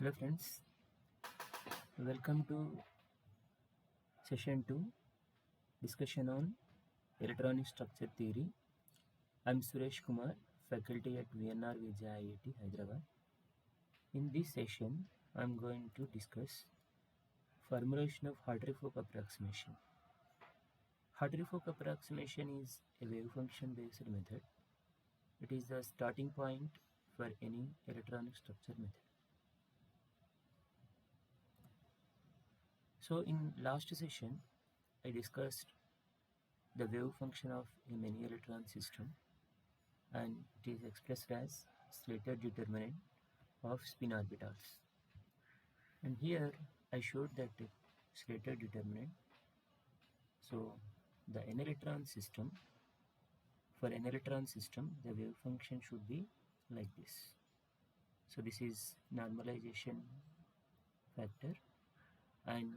Hello friends, welcome to session 2 discussion on electronic structure theory. I am Suresh Kumar, faculty at VNR Vijay IIT Hyderabad. In this session, I am going to discuss formulation of Hartree-Fock approximation. Hartree-Fock approximation is a wave function based method. It is the starting point for any electronic structure method. So in last session, I discussed the wave function of a many electron system, and it is expressed as Slater determinant of spin orbitals. And here I showed that Slater determinant. So the n electron system, for n electron system, the wave function should be like this. So this is normalization factor, and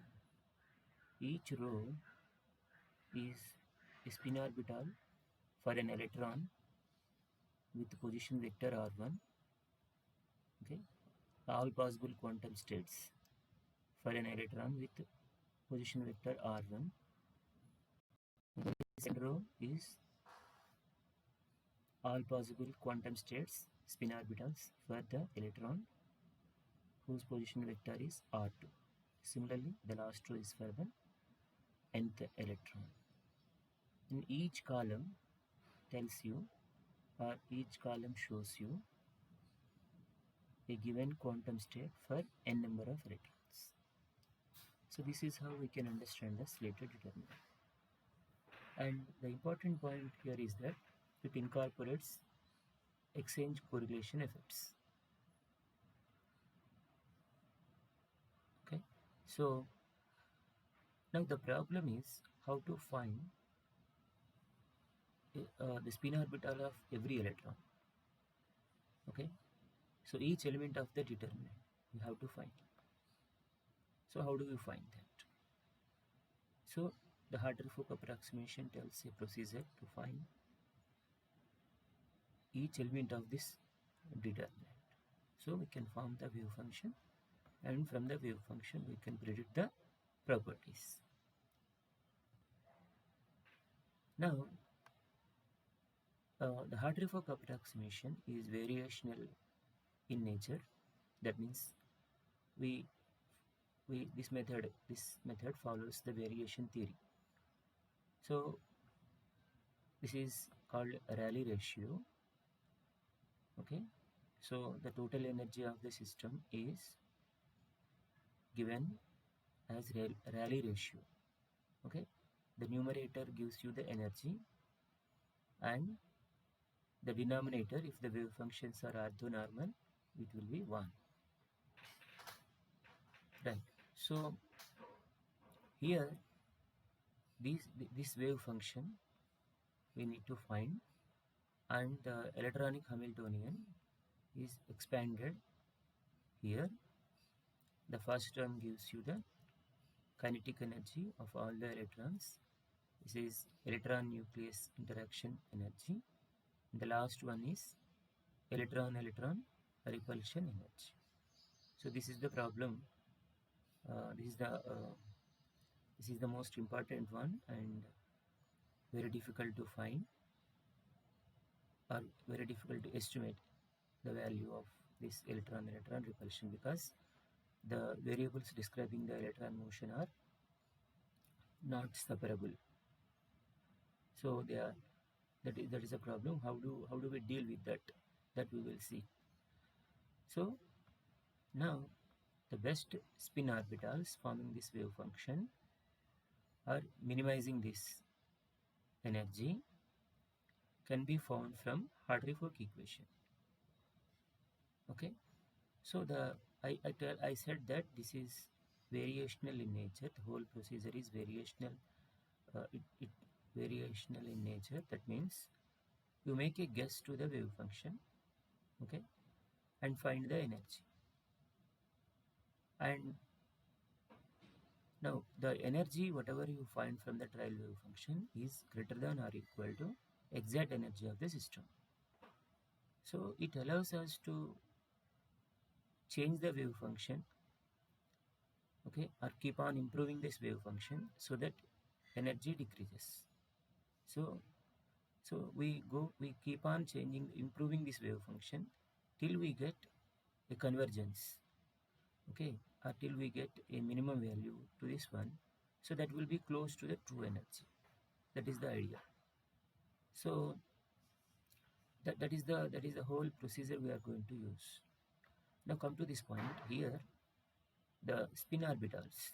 each row is a spin orbital for an electron with position vector r1. Okay, all possible quantum states for an electron with position vector r1. The second row is all possible quantum states, spin orbitals for the electron whose position vector is r2. Similarly, the last row is for the nth electron. In each column tells you, or each column shows you, a given quantum state for n number of electrons. So this is how we can understand the Slater determinant. And the important point here is that it incorporates exchange correlation effects. Okay, so now the problem is how to find the spin orbital of every electron. Okay, so each element of the determinant we have to find. So how do we find that? So the Hartree-Fock approximation tells a procedure to find each element of this determinant. So we can form the wave function, and from the wave function we can predict the properties. Now the Hartree-Fock approximation is variational in nature. That means this method follows the variation theory. So this is called Rayleigh ratio. Okay, so the total energy of the system is given as Rayleigh ratio. Okay, the numerator gives you the energy, and the denominator, if the wave functions are orthonormal, it will be 1. Right. So here this wave function we need to find, and the electronic Hamiltonian is expanded here. The first term gives you the kinetic energy of all the electrons. This is electron nucleus interaction energy. The last one is electron repulsion energy. So this is the problem. This is the most important one, and very difficult to find, or very difficult to estimate the value of this electron repulsion, because the variables describing the electron motion are not separable. So that is a problem. How do we deal with that? That we will see. So now the best spin orbitals forming this wave function or minimizing this energy can be found from Hartree-Fock equation. Okay, so I said that this is variational in nature. The whole procedure is variational. It variational in nature. That means you make a guess to the wave function, okay, and find the energy. And now the energy whatever you find from the trial wave function is greater than or equal to exact energy of the system. So it allows us to change the wave function, okay, or keep on improving this wave function so that energy decreases. So we keep on improving this wave function till we get a convergence, okay, or till we get a minimum value to this one, so that will be close to the true energy. That is the idea. So that is the whole procedure we are going to use. Now come to this point here, the spin orbitals.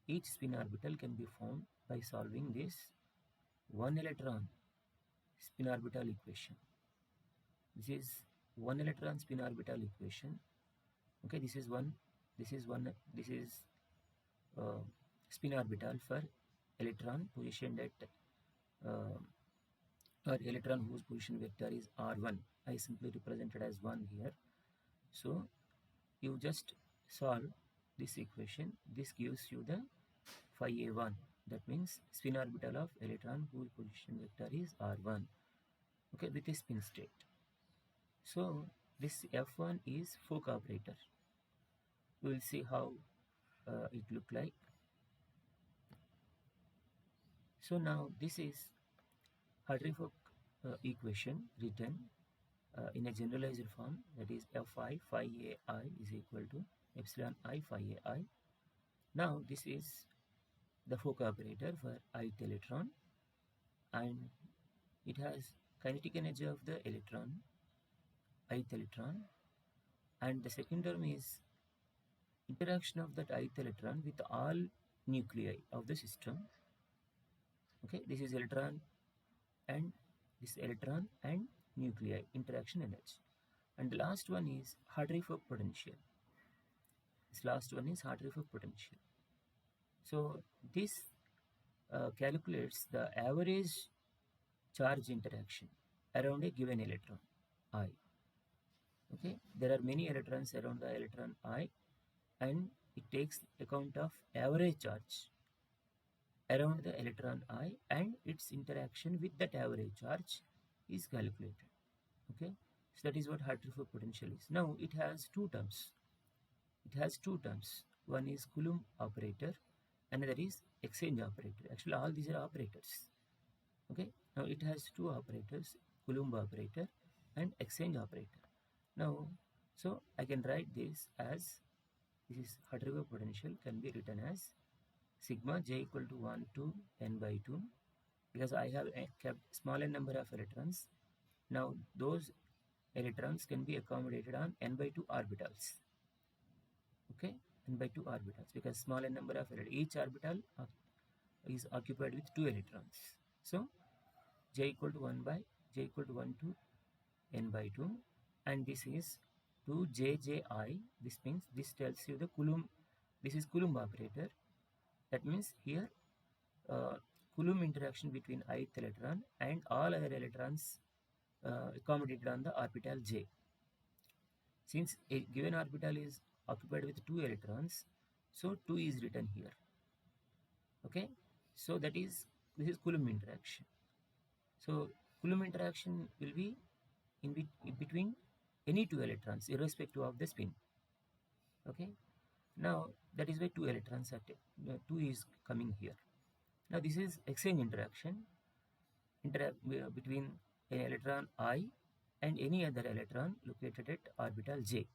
Each spin orbital can be found by solving this one electron spin orbital equation. This is one electron spin orbital equation. Okay, this is uh, spin orbital for electron positioned at or electron whose position vector is r1. I simply represented as 1 here. So you just solve this equation. This gives you the phi a1. That means spin orbital of electron whose position vector is r1, okay, with a spin state. So this f1 is Fock operator. We will see how it look like. So now this is Hartree-Fock equation written in a generalized form, that is Fi phi ai is equal to epsilon I phi ai. Now this is the Fock operator for ith electron, and it has kinetic energy of the electron, ith electron, and the second term is interaction of that ith electron with all nuclei of the system. Okay, this is electron and this electron and nuclei interaction energy. And the last one is Hartree-Fock potential. This last one is Hartree-Fock potential. So this calculates the average charge interaction around a given electron I. Okay, there are many electrons around the electron I, and it takes account of average charge around the electron I, and its interaction with that average charge is calculated. Okay, so that is what Hartree-Fock potential is. Now it has two terms. It has two terms. One is Coulomb operator, another is exchange operator. Actually, all these are operators. Okay, now it has two operators, Coulomb operator and exchange operator. Now, so I can write this as, this is Hartree-Fock potential can be written as sigma j equal to 1 to n by 2, because I have kept smaller number of electrons. Now those electrons can be accommodated on n by 2 orbitals. Okay, n by 2 orbitals, because smaller number of each orbital is occupied with 2 electrons. So j equal to 1 to n by 2, and this is 2jji. This means, this tells you the Coulomb, this is Coulomb operator. That means here Coulomb interaction between ith electron and all other electrons accommodated on the orbital j. Since a given orbital is occupied with 2 electrons, so 2 is written here. Okay, so that is, this is Coulomb interaction. So Coulomb interaction will be in between any 2 electrons irrespective of the spin. Okay, now that is why 2 electrons are 2 is coming here. Now this is exchange interaction between an electron I and any other electron located at orbital j.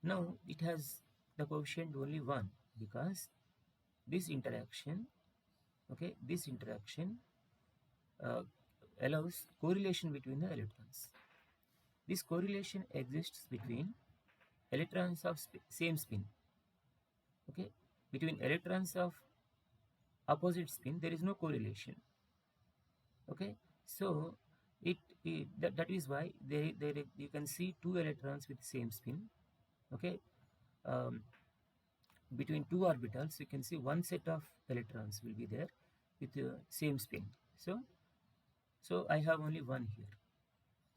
Now it has the coefficient only 1, because this interaction, okay, this interaction allows correlation between the electrons. This correlation exists between electrons of same spin. Okay, between electrons of opposite spin there is no correlation. Okay, so that is why you can see 2 electrons with same spin. Okay, between 2 orbitals you can see one set of electrons will be there with the same spin. So I have only one here.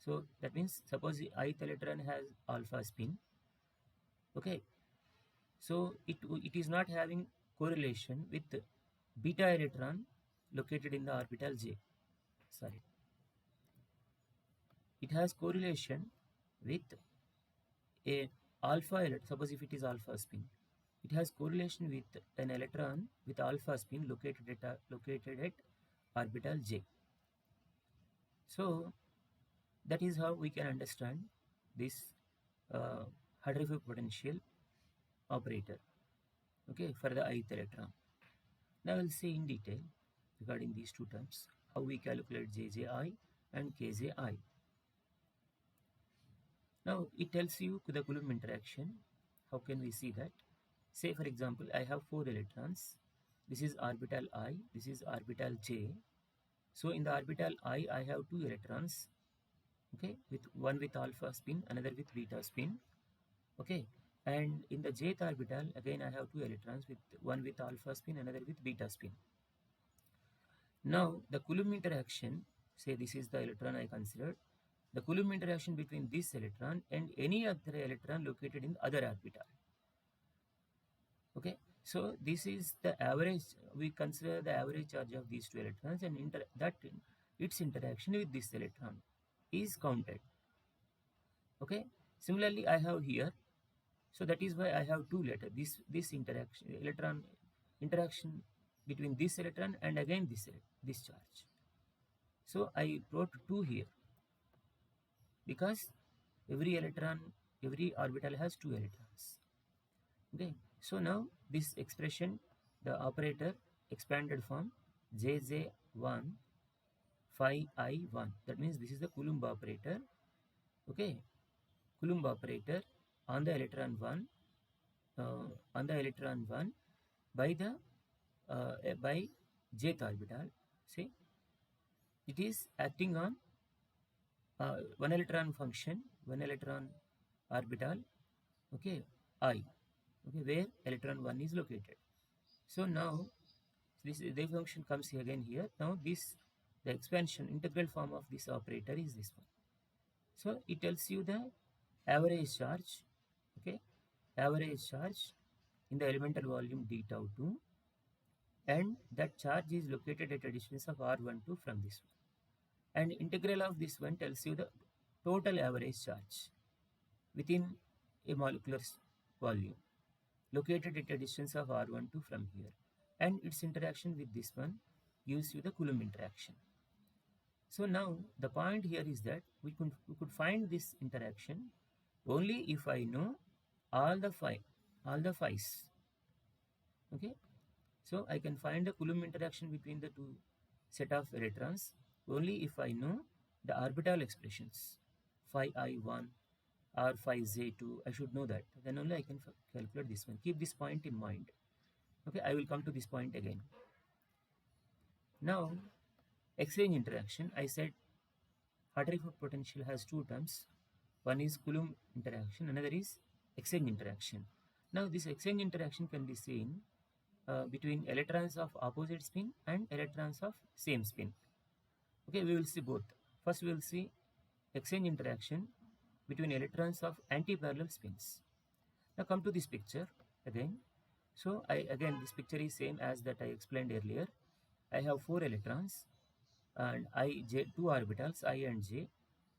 So that means, suppose the ith electron has alpha spin. Okay, so it is not having correlation with beta electron located in the orbital j. Sorry, it has correlation with a suppose if it is alpha spin, it has correlation with an electron with alpha spin located at orbital j. So that is how we can understand this uh, Hadrophilic potential operator, okay, for the ith electron. Now we'll see in detail regarding these two terms how we calculate JJI and KJI. Now it tells you the Coulomb interaction. How can we see that? Say for example, I have 4 electrons. This is orbital I, this is orbital J. So in the orbital I have 2 electrons, okay, with one with alpha spin, another with beta spin, okay. And in the jth orbital, again I have 2 electrons, with one with alpha spin, another with beta spin. Now the Coulomb interaction, say this is the electron I considered, the Coulomb interaction between this electron and any other electron located in the other orbital. Okay, so this is the average. We consider the average charge of these two electrons, and its interaction with this electron is counted. Okay, similarly I have here, so that is why I have two letters. This interaction between this electron and again this charge. So I wrote 2 here because every orbital has 2 electrons. Okay, so now this expression, the operator expanded form JJ1 phi I1, that means this is the Coulomb operator. Okay, Coulomb operator on the electron 1 by the by jth orbital. See, it is acting on one electron function, one electron orbital, okay, I, okay, where electron 1 is located. So now this wave function comes again here. Now the expansion integral form of this operator is this one. So it tells you the average charge, okay, average charge in the elemental volume d tau 2, and that charge is located at a distance of r12 from this one. And integral of this one tells you the total average charge within a molecular volume located at a distance of r12 from here, and its interaction with this one gives you the Coulomb interaction. So now the point here is that we could find this interaction only if I know all the phi's. Okay, so I can find the Coulomb interaction between the two set of electrons only if I know the orbital expressions, phi I1 or phi J2. I should know that. Then only I can calculate this one. Keep this point in mind. Okay, I will come to this point again. Now, exchange interaction. I said Hadrophilic potential has 2 terms. One is Coulomb interaction, another is exchange interaction. Now, this exchange interaction can be seen between electrons of opposite spin and electrons of same spin. Okay, we will see both. First, we will see exchange interaction between electrons of anti-parallel spins. Now, come to this picture again. So, this picture is same as that I explained earlier. I have 4 electrons and two orbitals I and J,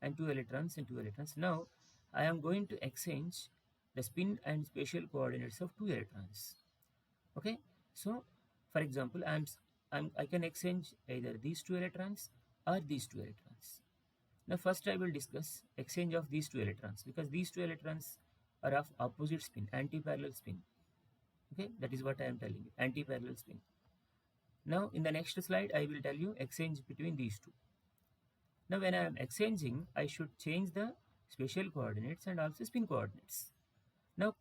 and 2 electrons and 2 electrons. Now I am going to exchange the spin and spatial coordinates of 2 electrons. Okay, so for example, I can exchange either these 2 electrons or these 2 electrons. Now first I will discuss exchange of these 2 electrons, because these 2 electrons are of opposite spin, anti-parallel spin. Okay, that is what I am telling you, anti-parallel spin. Now in the next slide I will tell you exchange between these two. Now when I am exchanging, I should change the spatial coordinates and also spin coordinates. Now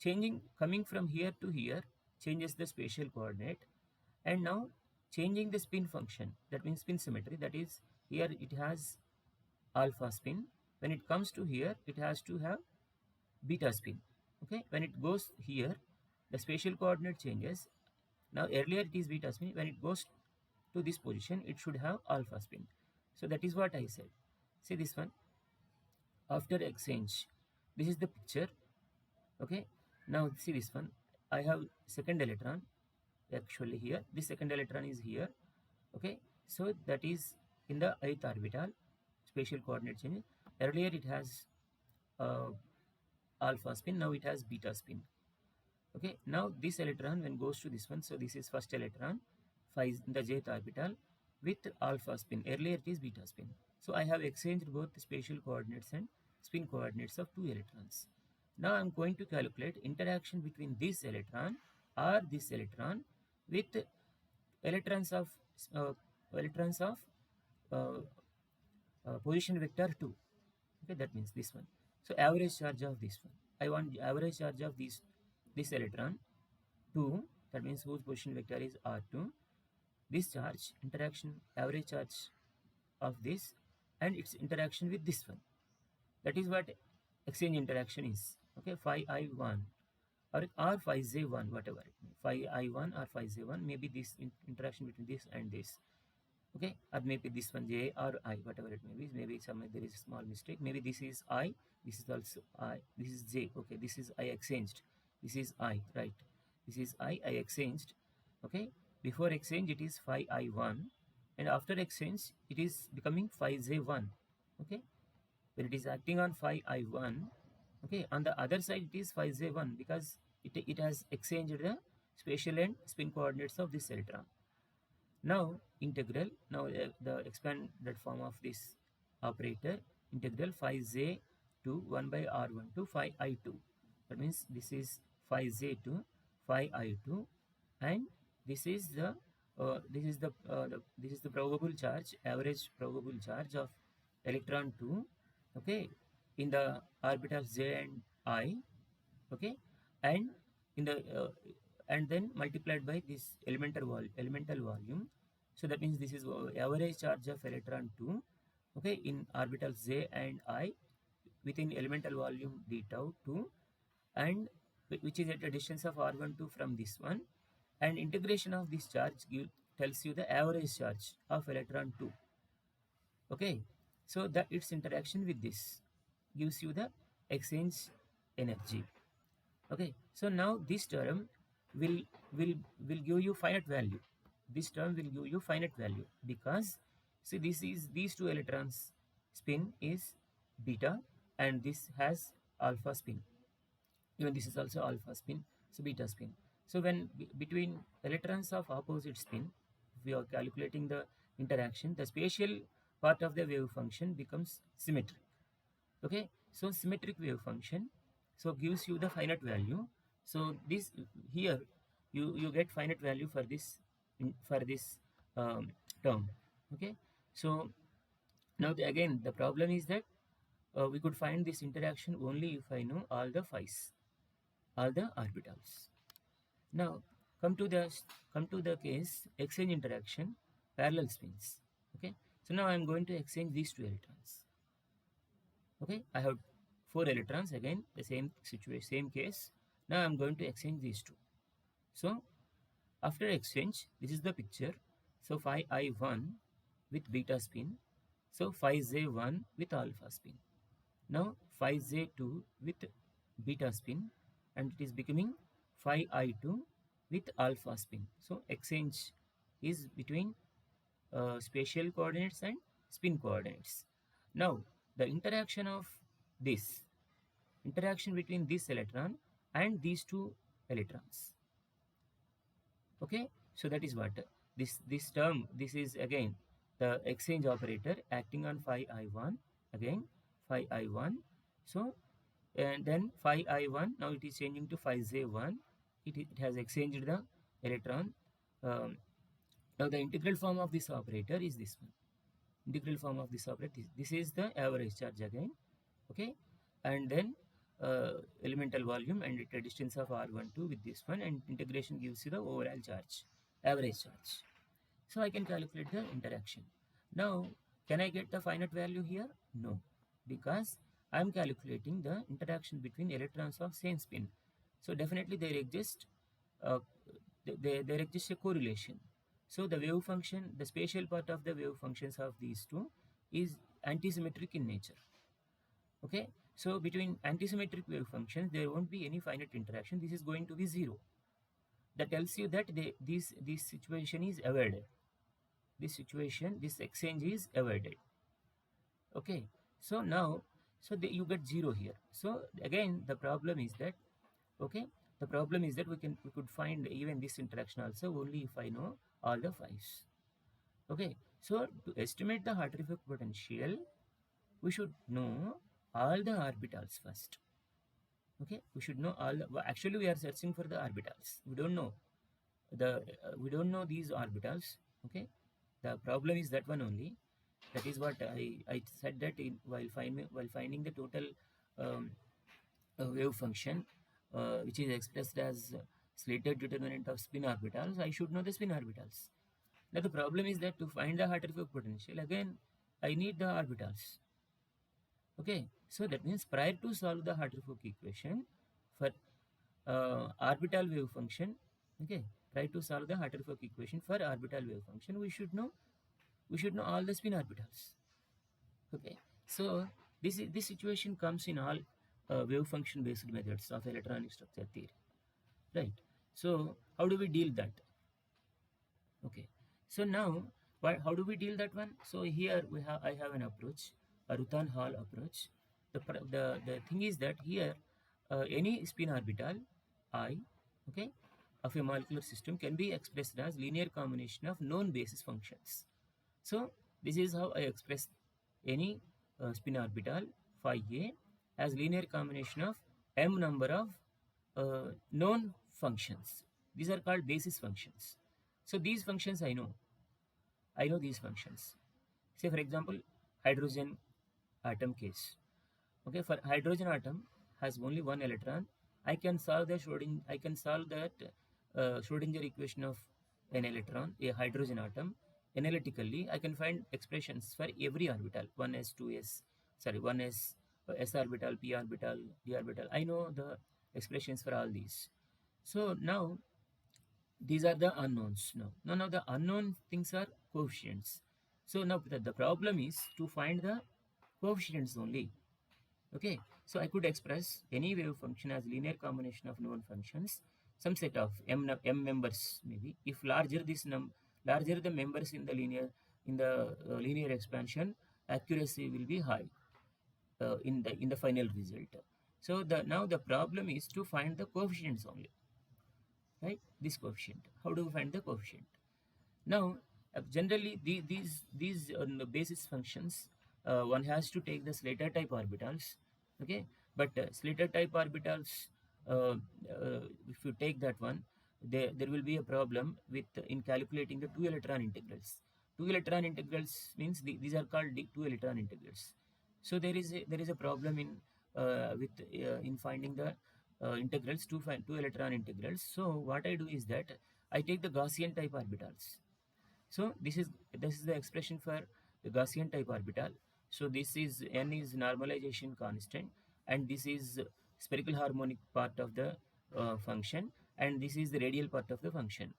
coming from here to here changes the spatial coordinate, and now changing the spin function, that means spin symmetry, that is here it has alpha spin. When it comes to here, it has to have beta spin. Okay, when it goes here, the spatial coordinate changes. Now earlier it is beta spin. When it goes to this position, it should have alpha spin. So that is what I said. See this one. After exchange, this is the picture. Okay. Now see this one. I have second electron actually here. This second electron is here. Okay. So that is in the ith orbital. Spatial coordinate change. Earlier it has alpha spin, now it has beta spin. Okay, now this electron when goes to this one, so this is first electron, phi in the jth orbital with alpha spin. Earlier it is beta spin. So I have exchanged both the spatial coordinates and spin coordinates of two electrons. Now I am going to calculate interaction between this electron or this electron with electrons of uh, electrons of uh, position vector 2. Okay, that means this one. So average charge of this one. I want average charge of this electron 2. That means whose position vector is r2. This charge interaction average charge of this and its interaction with this one. That is what exchange interaction is. Okay, phi I1 or phi J1, whatever it may. Phi I1 or phi J1 maybe this interaction between this and this. Okay, or maybe this one J or I, whatever it may be. Maybe there is a small mistake. Maybe this is I, this is also I, this is J. Okay, this is I exchanged. This is I, right? This is I exchanged. Okay, before exchange it is phi I1, and after exchange it is becoming phi J1. Okay, when it is acting on phi I1, okay, on the other side it is phi J1 because it has exchanged the spatial and spin coordinates of this electron. Now integral, now the expanded form of this operator, integral phi j to 1 by r1 to phi I2. That means this is phi j to phi I2, and this is the this is the probable charge, average probable charge of electron 2, okay, in the orbitals j and I, okay, and in the and then multiplied by this elemental volume. So that means this is average charge of electron 2, okay, in orbitals j and I within elemental volume d tau 2, and which is at a distance of r12 from this one, and integration of this charge tells you the average charge of electron 2. Okay, so that its interaction with this gives you the exchange energy. Okay, so now this term will give you finite value. This term will give you finite value because see these two electrons spin is beta and this has alpha spin. Even this is also alpha spin, so beta spin. So when between electrons of opposite spin, we are calculating the interaction, the spatial part of the wave function becomes symmetric. Okay, so symmetric wave function so gives you the finite value. So this here you get finite value for this term. Okay, so now again the problem is that we could find this interaction only if I know all the phis, all the orbitals. Now come to the case exchange interaction, parallel spins. Okay, so now I am going to exchange these two electrons. Okay, I have 4 electrons, again the same situation, same case. Now I am going to exchange these two. So after exchange, this is the picture. So phi I1 with beta spin, so phi J1 with alpha spin. Now phi J2 with beta spin, and it is becoming phi I2 with alpha spin. So exchange is between spatial coordinates and spin coordinates. Now the interaction between this electron and these two electrons. Okay, so that is what this term, this is again the exchange operator acting on phi I1, again phi I1. So and then phi I1, now it is changing to phi J1. It has exchanged the electron. Now the integral form of this operator is this one. Integral form of this operator, this is the average charge again. Okay, and then elemental volume and at a distance of r12 with this one, and integration gives you the overall charge, average charge. So I can calculate the interaction. Now can I get the finite value here? No, because I am calculating the interaction between electrons of same spin. So definitely there exists there exists a correlation. So the wave function, the spatial part of the wave functions of these two is antisymmetric in nature. Okay, so between antisymmetric wave functions there won't be any finite interaction. This is going to be 0. That tells you that this situation is avoided. This exchange is avoided. Okay, so now So you get 0 here. So again, the problem is that, okay, the problem is that we could find even this interaction also only if I know all the 5s. Okay, so to estimate the Hartree-Fock potential, we should know all the orbitals first. Okay, we should know all the, actually we are searching for the orbitals. We don't know these orbitals. Okay, the problem is that one only. That is what I said, that while finding the total um, wave function, which is expressed as slated determinant of spin orbitals, I should know the spin orbitals. Now the problem is that to find the Hartree-Fock potential, again I need the orbitals. Okay, so that means prior to solve the Hartree-Fock equation for orbital wave function, okay, prior to solve the Hartree-Fock equation for orbital wave function, we should know all the spin orbitals. Okay, so this situation comes in all wave function based methods of electronic structure theory, right? So how do we deal that? Okay, so now how do we deal that one? So here I have an approach, a Rutan-Hall approach. The thing is that here any spin orbital I, okay, of a molecular system can be expressed as linear combination of known basis functions. So this is how I express any spin orbital phi a as linear combination of m number of known functions. These are called basis functions. So these functions I know these functions. Say for example, hydrogen atom case. Okay, for hydrogen atom has only one electron. I can solve that Schrodinger equation of an electron, a hydrogen atom. Analytically, I can find expressions for every orbital, 1s, 2s, 1s, s orbital, p orbital, d orbital. I know the expressions for all these. So now these are the unknowns. Now the unknown things are coefficients. So now the problem is to find the coefficients only. Okay, so I could express any wave function as linear combination of known functions, some set of m members maybe. If larger larger the members in the linear expansion, accuracy will be high in the final result. So now the problem is to find the coefficients only, right? This coefficient. How do we find the coefficient? Now, generally these basis functions, one has to take the Slater type orbitals, okay? But Slater type orbitals, if you take that one, there will be a problem with in calculating the 2 electron integrals. 2 electron integrals means these are called 2 electron integrals. So there is a problem in finding the integrals, 2 electron integrals. So what I do is that I take the Gaussian type orbitals. So this is the expression for the Gaussian type orbital. So this is n is normalization constant, and this is spherical harmonic part of the function, and this is the radial part of the function.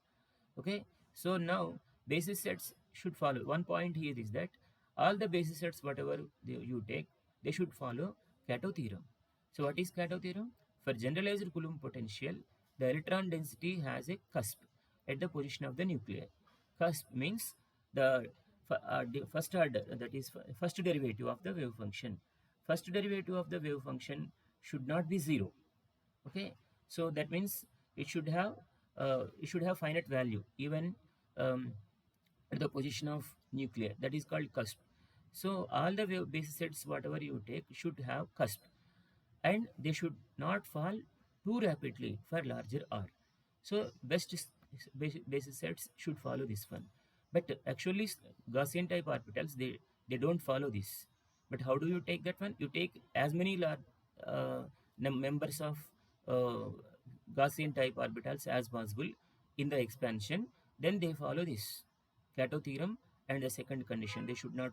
Okay, so now basis sets should follow. One point here is that all the basis sets whatever you take, they should follow Kato theorem. So what is Kato theorem? For generalized Coulomb potential, the electron density has a cusp at the position of the nuclei. Cusp means the first order, that is first derivative of the wave function. First derivative of the wave function should not be 0. Okay, so that means it should have finite value even at the position of nuclear. That is called cusp. So all the wave basis sets whatever you take should have cusp, and they should not fall too rapidly for larger R. So best basis sets should follow this one. But actually Gaussian type orbitals, they don't follow this. But how do you take that one? You take as many members of uh, Gaussian type orbitals as possible in the expansion. Then they follow this Kato theorem, and the second condition, they should not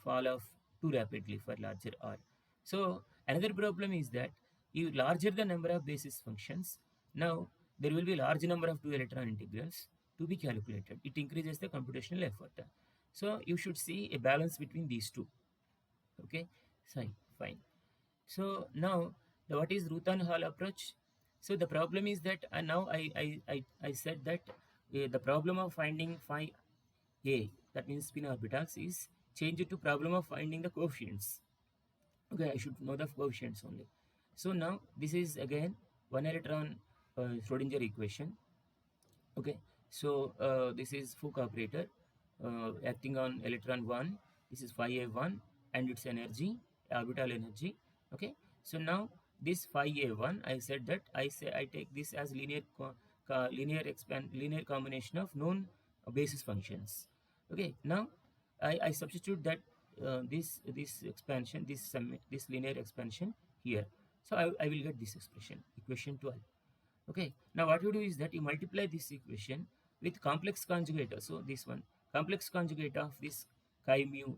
fall off too rapidly for larger R. So another problem is that you larger the number of basis functions, now there will be large number of 2 electron integrals to be calculated. It increases the computational effort. So you should see a balance between these two. Okay, fine. So now what is Rutan-Hall approach? So the problem is that now I said that the problem of finding phi a, that means spin orbitals, is changed to problem of finding the coefficients. Okay, I should know the coefficients only. So now this is again one electron Schrodinger equation. Okay, so this is Fock operator acting on electron 1. This is phi a1 and its energy, orbital energy. Okay, so now this phi a1, I said that I take this as linear combination of known basis functions. Okay, now I substitute that this expansion, this linear expansion here. So I will get this expression, equation 12. Okay, now what you do is that you multiply this equation with complex conjugate. So this one, complex conjugate of this chi mu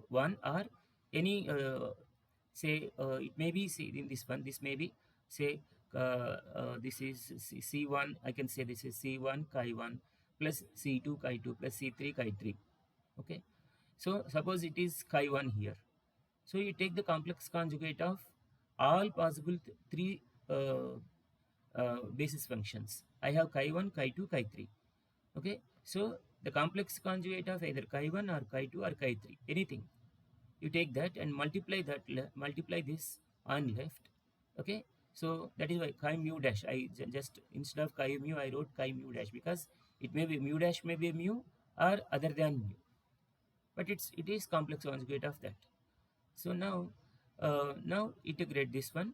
1, or any say it may be, say in this one, this may be, say this is C1, I can say this is C1 chi 1 plus C2 chi 2 plus C3 chi 3. Okay, so suppose it is chi 1 here. So you take the complex conjugate of all possible three basis functions. I have chi1, chi2, chi3. Okay, so the complex conjugate of either chi1 or chi2 or chi3, anything. You take that and multiply that, multiply this on left. Okay, so that is why chi mu dash. I just, instead of chi mu, I wrote chi mu dash, because it may be mu dash, may be mu or other than mu, but it is complex conjugate of that. So now integrate this one.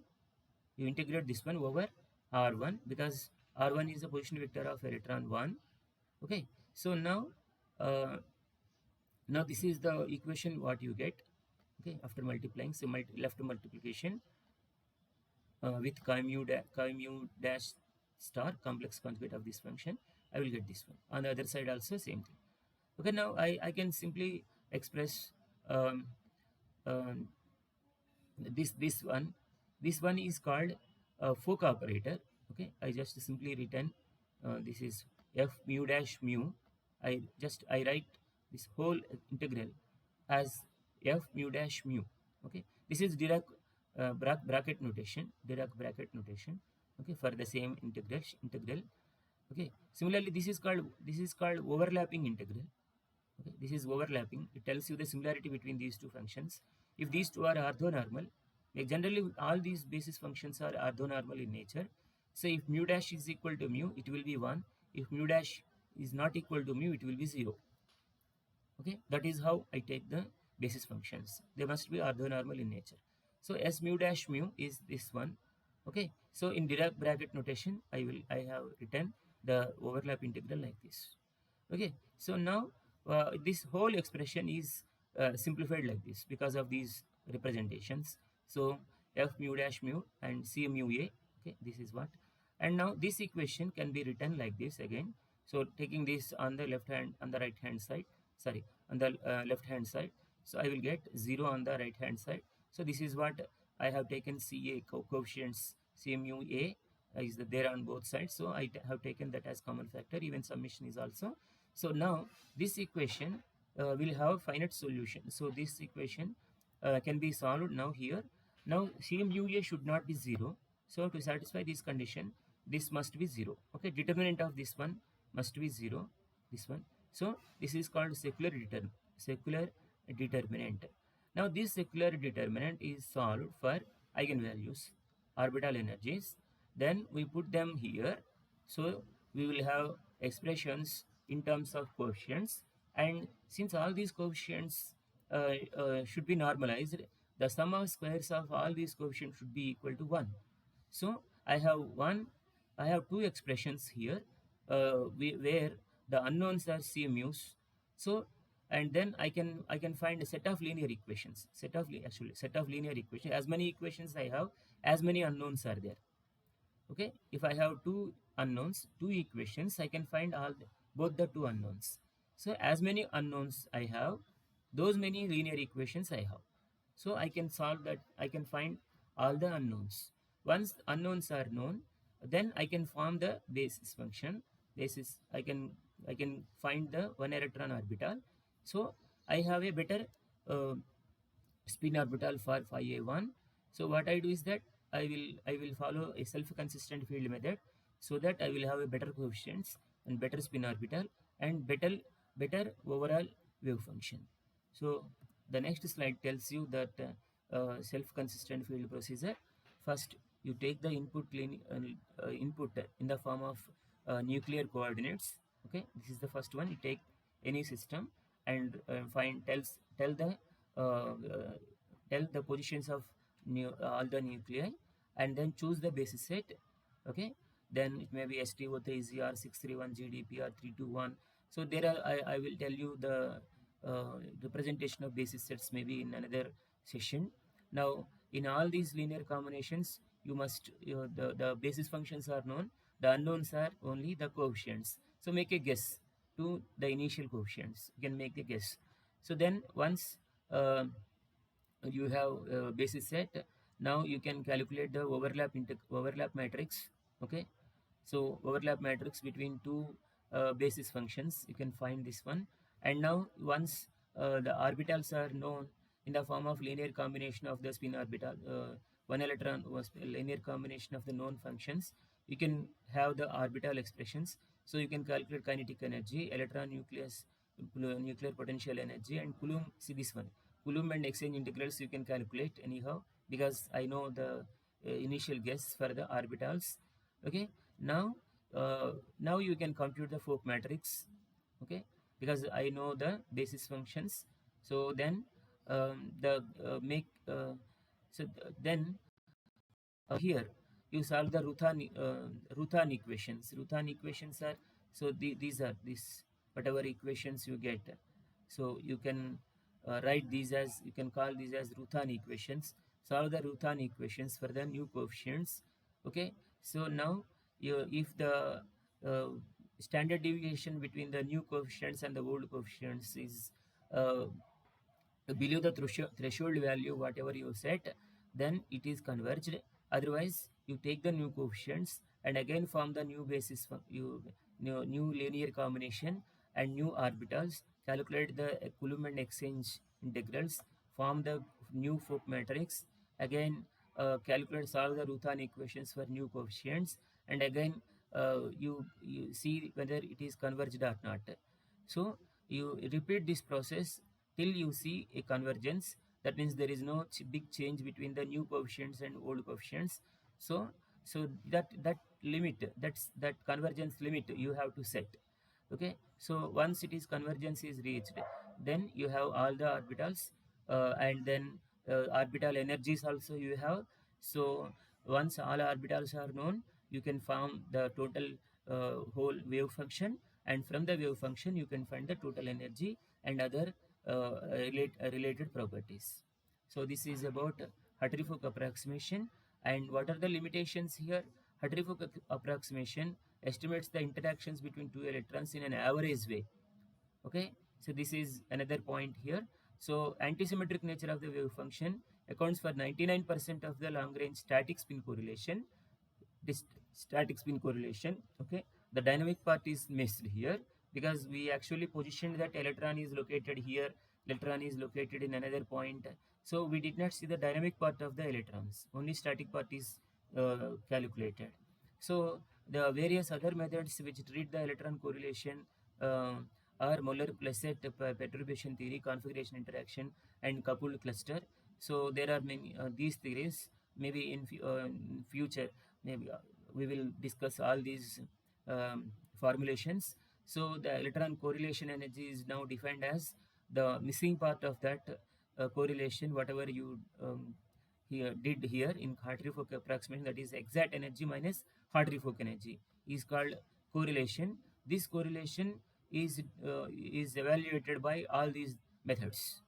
You integrate this one over r1, because r1 is the position vector of electron 1. Okay, so now this is the equation what you get. Okay, after multiplying, so left multiplication with chi mu dash star, complex conjugate of this function, I will get this one. On the other side also same thing. Okay, now I can simply express um, um, this one is called Fock operator. Okay, I just simply written this is f mu dash mu. I write this whole integral as f mu dash mu. Okay, this is Dirac bracket notation, okay, for the same integral. Okay, similarly this is called overlapping integral. Okay, this is overlapping. It tells you the similarity between these two functions. If these two are orthonormal, like generally all these basis functions are orthonormal in nature. So if mu dash is equal to mu, it will be 1. If mu dash is not equal to mu, it will be 0. Okay, that is how I take the basis functions. They must be orthonormal in nature. So S mu dash mu is this one. Okay, so in Dirac bracket notation, I have written the overlap integral like this. Okay, so now this whole expression is simplified like this because of these representations. So f mu dash mu and c mu a. Okay, this is what. And now this equation can be written like this again. So taking this on the left hand, on the right hand side, sorry, on the left hand side, so I will get 0 on the right hand side. So this is what I have taken. Ca coefficients, c mu a is there on both sides, so I have taken that as common factor. Even summation is also. So now this equation will have finite solution. So this equation can be solved now here. Now c mu a should not be 0. So to satisfy this condition, this must be 0. Okay, determinant of this one must be 0. This one. So this is called secular determinant. Now this secular determinant is solved for eigenvalues, orbital energies. Then we put them here. So we will have expressions in terms of coefficients, and since all these coefficients should be normalized, the sum of squares of all these coefficients should be equal to 1. So I have two expressions here where the unknowns are c mu's. So and then I can find a set of linear equations. Set of linear equations. As many equations I have, as many unknowns are there. Okay, if I have two unknowns, two equations, I can find both the two unknowns. So as many unknowns I have, those many linear equations I have. So I can solve that. I can find all the unknowns. Once unknowns are known, then I can form the basis function. Basis, I can find the one electron orbital. So I have a better uh, spin orbital for phi a1. So what I do is that I will follow a self-consistent field method, so that I will have a better coefficients and better spin orbital and better overall wave function. So the next slide tells you that self-consistent field procedure. First, you take the input input in the form of nuclear coordinates. Okay, this is the first one. You take any system and uh, uh, tell the positions of all the nuclei, and then choose the basis set. Okay, then it may be STO3Z or 631 GDP or 321. So there are, I will tell you the representation of basis sets maybe in another session. Now in all these linear combinations, you must the basis functions are known, the unknowns are only the coefficients. So make a guess to the initial coefficients, you can make a guess. So then once you have basis set, now you can calculate the overlap matrix. Okay, so overlap matrix between two basis functions, you can find this one. And now once the orbitals are known in the form of linear combination of the spin orbital, one electron was a linear combination of the known functions, you can have the orbital expressions. So you can calculate kinetic energy, electron nucleus, nuclear potential energy, and Coulomb. See this one, Coulomb and exchange integrals you can calculate anyhow, because I know the initial guess for the orbitals. Okay, now now you can compute the Fock matrix. Okay, because I know the basis functions. So then the make so then here you solve the Ruthan equations. Ruthan equations are, so these are this whatever equations you get. So you can write these as, you can call these as Ruthan equations. Solve the Ruthan equations for the new coefficients. Okay, so now if the uh, standard deviation between the new coefficients and the old coefficients is uh, below the threshold value whatever you set, then it is converged. Otherwise you take the new coefficients and again form the new basis new linear combination and new orbitals, calculate the Coulomb and exchange integrals, form the new Fock matrix, again calculate, solve the Ruthan equations for new coefficients, and again you see whether it is converged or not. So you repeat this process till you see a convergence. That means there is no big change between the new coefficients and old coefficients. So that limit, that convergence limit you have to set. Okay, so once it is convergence is reached, then you have all the orbitals, and then orbital energies also you have. So once all orbitals are known, you can form the total whole wave function, and from the wave function you can find the total energy and other related properties. So this is about Hartree-Fock approximation. And what are the limitations here? Hartree-Fock approximation estimates the interactions between two electrons in an average way. Okay, so this is another point here. So antisymmetric nature of the wave function accounts for 99% of the long range static spin correlation. This static spin correlation. Okay, the dynamic part is missed here because we actually positioned that electron is located here, electron is located in another point. So we did not see the dynamic part of the electrons, only static part is calculated. So the various other methods which treat the electron correlation uh, are Muller-Plesset perturbation theory, configuration interaction, and coupled cluster. So there are many these theories. Maybe in future, maybe we will discuss all these formulations. So the electron correlation energy is now defined as the missing part of that correlation, whatever you here did here in Hartree-Fock approximation, that is exact energy minus Hartree-Fock energy, is called correlation. This correlation is evaluated by all these methods.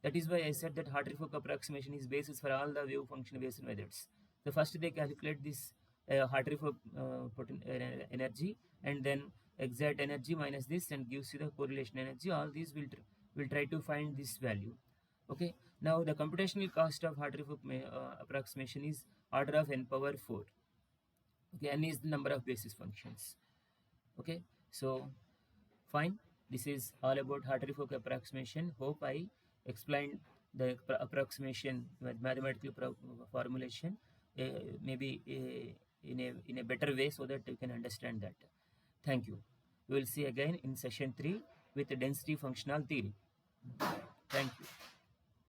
That is why I said that Hartree-Fock approximation is basis for all the wave function based methods. So first they calculate this Hartree-Fock energy, and then exact energy minus this, and gives you the correlation energy. All these will try to find this value. Okay. Now the computational cost of Hartree-Fock approximation is order of n power 4. Okay, n is the number of basis functions. Okay, so fine. This is all about Hartree-Fock approximation. Hope I explained the approximation with mathematical formulation maybe in a better way, so that you can understand that. Thank you. We will see again in session 3 with the density functional theory. Thank you.